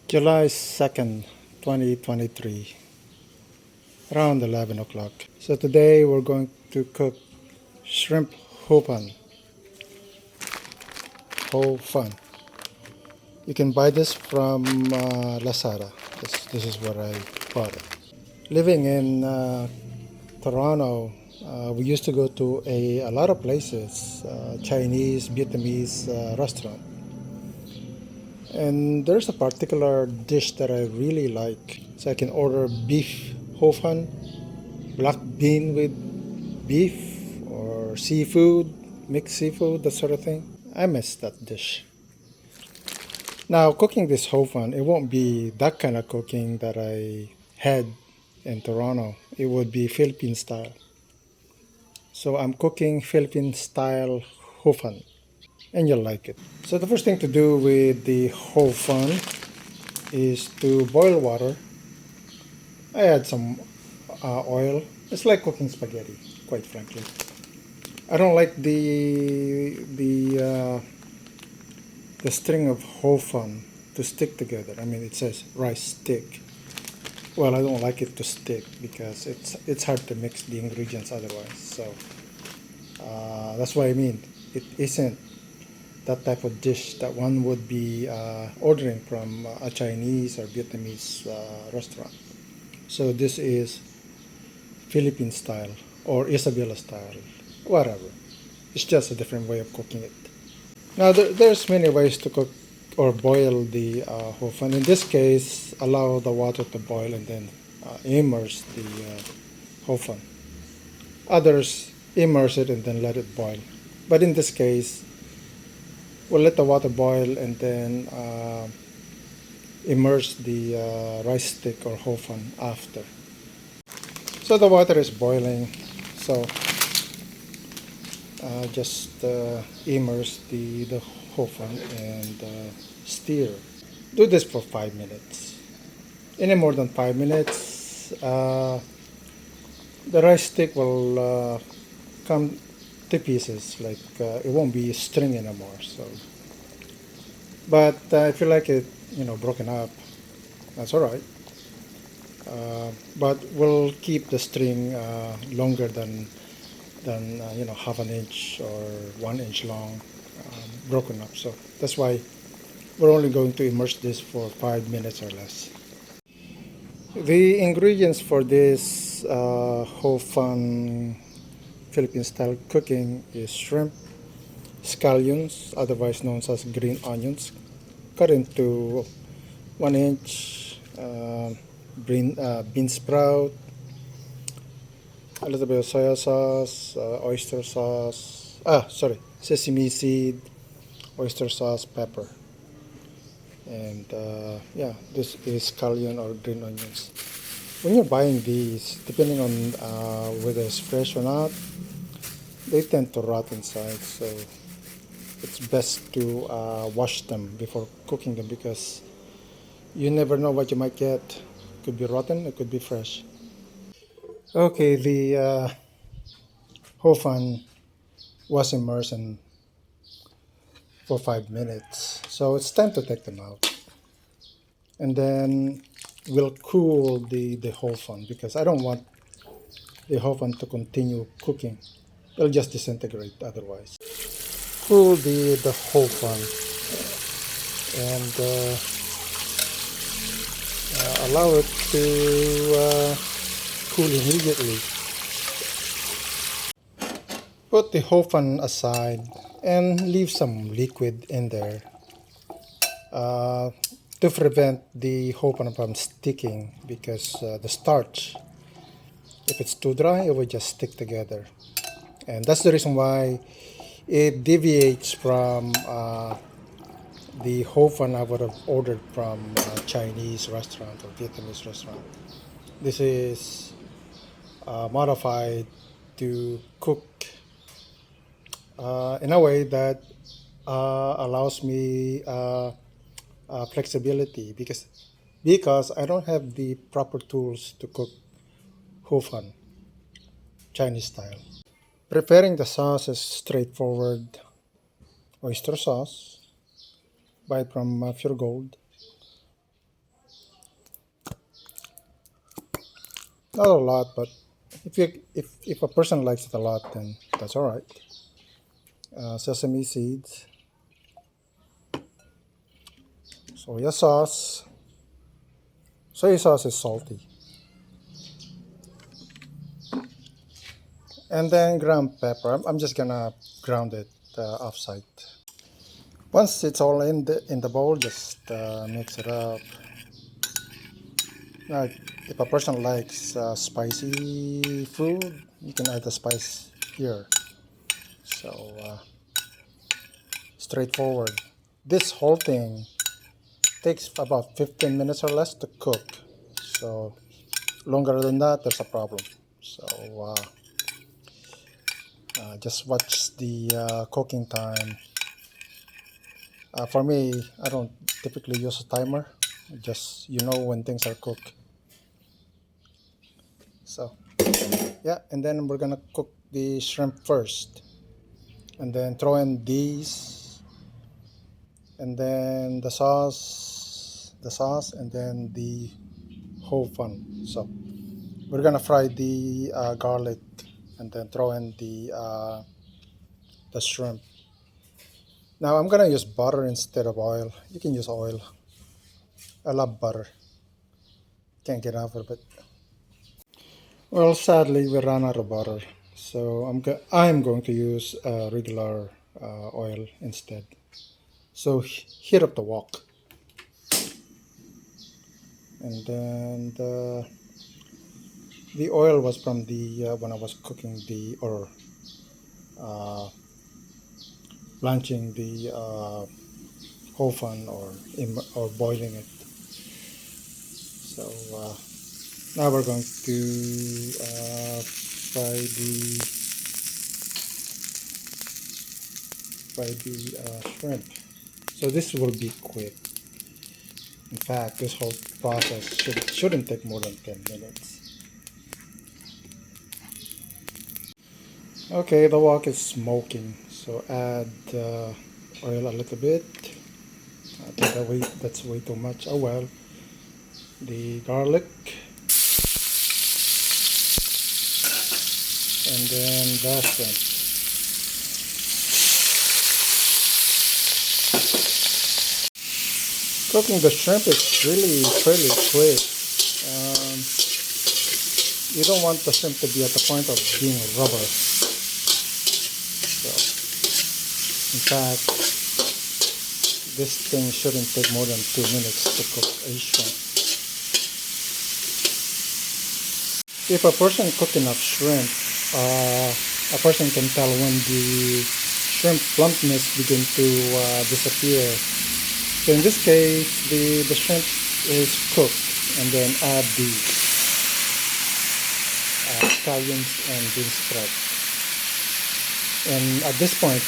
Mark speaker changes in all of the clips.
Speaker 1: July 2nd, 2023, around 11 o'clock. So today we're going to cook shrimp Hofan. Hofan. You can buy this from Lazada. This is where I bought it. Living in Toronto, we used to go to a lot of places, Chinese, Vietnamese restaurant. And there's a particular dish that I really like. So I can order beef Hofan, black bean with beef or seafood, mixed seafood, that sort of thing. I miss that dish. Now, cooking this Hofan, it won't be that kind of cooking that I had in Toronto. It would be Philippine style. So I'm cooking Philippine style Hofan, and you'll like it. So the first thing to do with the Hofan is to boil water. I add some oil. It's like cooking spaghetti, quite frankly. I don't like the string of Hofan to stick together. I mean, it says rice stick. Well, I don't like it to stick because it's hard to mix the ingredients otherwise. So that's what I mean. It isn't that type of dish that one would be ordering from a Chinese or Vietnamese restaurant. So this is Philippine style or Isabela style, whatever. It's just a different way of cooking it. Now there's many ways to cook or boil the hofan. In this case, allow the water to boil and then immerse the hofan. Others immerse it and then let it boil. But in this case, we'll let the water boil and then immerse the rice stick or hofan after. So the water is boiling. So just immerse the hofan and stir. Do this for 5 minutes. Any more than 5 minutes, the rice stick will come to pieces. Like it won't be string anymore. So, but if you like it, broken up, that's all right. But we'll keep the string longer than half an inch or 1 inch long, broken up. So that's why we're only going to immerse this for 5 minutes or less. The ingredients for this whole fun Philippine style cooking is shrimp, scallions, otherwise known as green onions, cut into 1 inch, bean sprout, a little bit of soy sauce, oyster sauce, sesame seed, oyster sauce, pepper. And yeah, this is scallion or green onions. When you're buying these, depending on whether it's fresh or not, they tend to rot inside. So it's best to wash them before cooking them because you never know what you might get. It could be rotten, it could be fresh. Okay, the Hofan was immersed for 5 minutes. So it's time to take them out. And then we'll cool the Hofan because I don't want the Hofan to continue cooking. It'll just disintegrate otherwise. Cool the Hofan and allow it to cool immediately. Put the Hofan aside and leave some liquid in there to prevent the Hofan from sticking because the starch, if it's too dry, it will just stick together. And that's the reason why it deviates from the Hofan I would have ordered from a Chinese restaurant or Vietnamese restaurant. This is modified to cook in a way that allows me flexibility because I don't have the proper tools to cook Hofan Chinese style. Preparing the sauce is straightforward. Oyster sauce, buy from Pure Gold. Not a lot, but if a person likes it a lot, then that's all right. Sesame seeds, soya sauce. Soy sauce is salty, and then ground pepper. I'm just gonna ground it offsite. Once it's all in the bowl, just mix it up. Now, if a person likes spicy food, you can add the spice here. So straightforward. This whole thing takes about 15 minutes or less to cook. So longer than that, there's a problem. So just watch the cooking time. For me, I don't typically use a timer. Just when things are cooked. So yeah, and then we're gonna cook the shrimp first, and then throw in these, and then the sauce, and then the whole fun. So we're gonna fry the garlic, and then throw in the shrimp. Now I'm gonna use butter instead of oil. You can use oil. I love butter. Can't get enough of it. Well, sadly, we ran out of butter, so I'm going to use regular oil instead. So heat up the wok, and then the oil was from the when I was cooking or uh, blanching the Hofan or boiling it. So now we're going to fry the shrimp. So this will be quick. In fact, this whole process shouldn't take more than 10 minutes. Okay, the wok is smoking, so add oil a little bit. I think that's way too much. Oh well. The garlic, and then the shrimp. Cooking the shrimp is really fairly quick. Um, you don't want the shrimp to be at the point of being rubber. So, in fact, this thing shouldn't take more than 2 minutes to cook a shrimp. If a person cook enough shrimp, a person can tell when the shrimp plumpness begin to disappear. So in this case, the shrimp is cooked, and then add the scallions and bean sprouts. And at this point,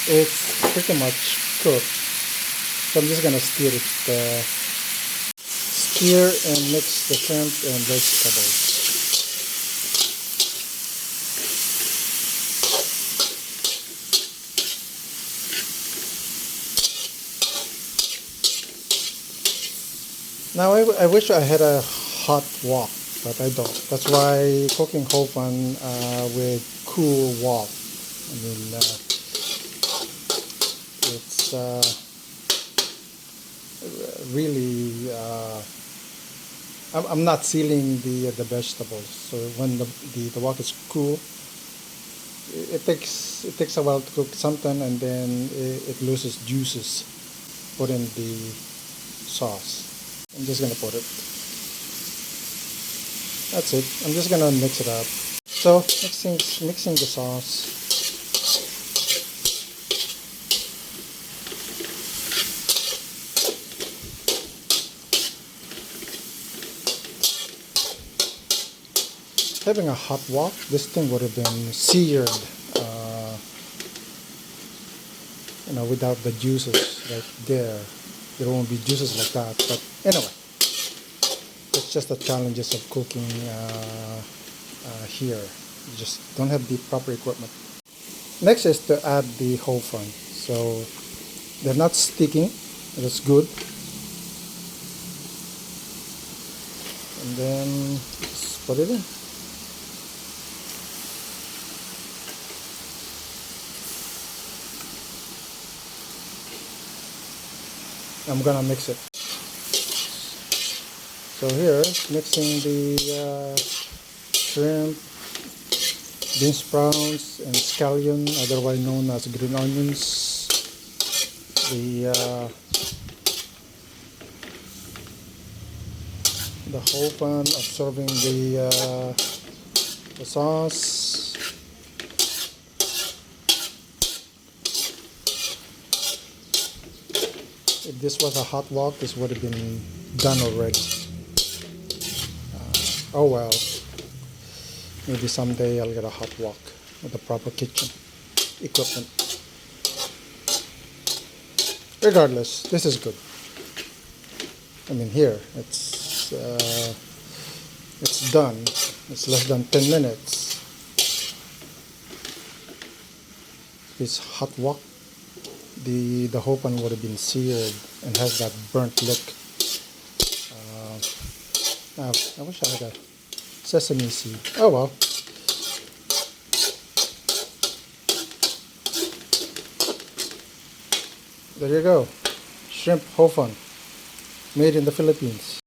Speaker 1: it's pretty much cooked. So I'm just gonna stir and mix the shrimp and vegetables. Now I wish I had a hot wok, but I don't. That's why cooking Hofan with cool wok. I mean, it's really. I'm not sealing the vegetables, so when the wok is cool, it takes a while to cook something, and then it loses juices. Put in the sauce. I'm just gonna put it. That's it. I'm just gonna mix it up. So mixing the sauce. Having a hot wok, this thing would have been seared, without the juices right there. There won't be juices like that. But anyway, it's just the challenges of cooking here. You just don't have the proper equipment. Next is to add the whole fun. So they're not sticking. That's good. And then put it in. I'm gonna mix it. So here, mixing the shrimp, bean sprouts, and scallion, otherwise known as green onions. The whole pan absorbing the sauce. If this was a hot wok, this would have been done already. Oh well, maybe someday I'll get a hot wok with the proper kitchen equipment. Regardless, this is good. I mean, here it's done. It's less than 10 minutes. This hot wok, the whole pan would have been seared and has that burnt look. I wish I had a sesame seed. Oh well. There you go. Shrimp Hofan, made in the Philippines.